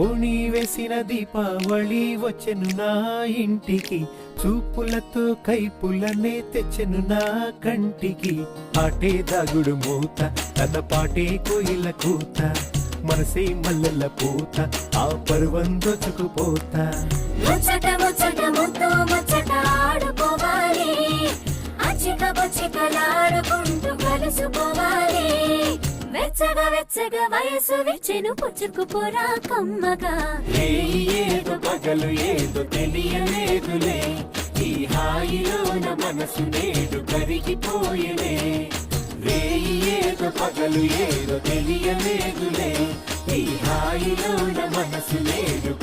ఓణి వేసిన దీపావళి వచ్చెను నా ఇంటికి, చూపులతో కైపులనే తెచ్చెను నా కంటికి. పాటే దాగుడు మూత, తన పాటే కోయిల కూత, మనసే మల్లెల పూత, ఆ పర్వం దొచ్చుకుపోతా. ముచ్చట ముచ్చట ముద్దు ముచ్చట ఆడుకోవాలి, అచ్చిక బొచ్చికలాడుకుంటూ కలుసుకోవాలి. వెచ్చగా వెచ్చగా వయసు విచ్చెను పుచ్చుకుపోరా కమ్మగా. ఏదో పగలు ఏదో తెలియలేదులే, ఈ హాయిలోన మనసు నేడు కరిగిపోయేనే. ఏదో పగలు ఏదో తెలియలేదులే, ఈ హాయిలోన మనసు నేడు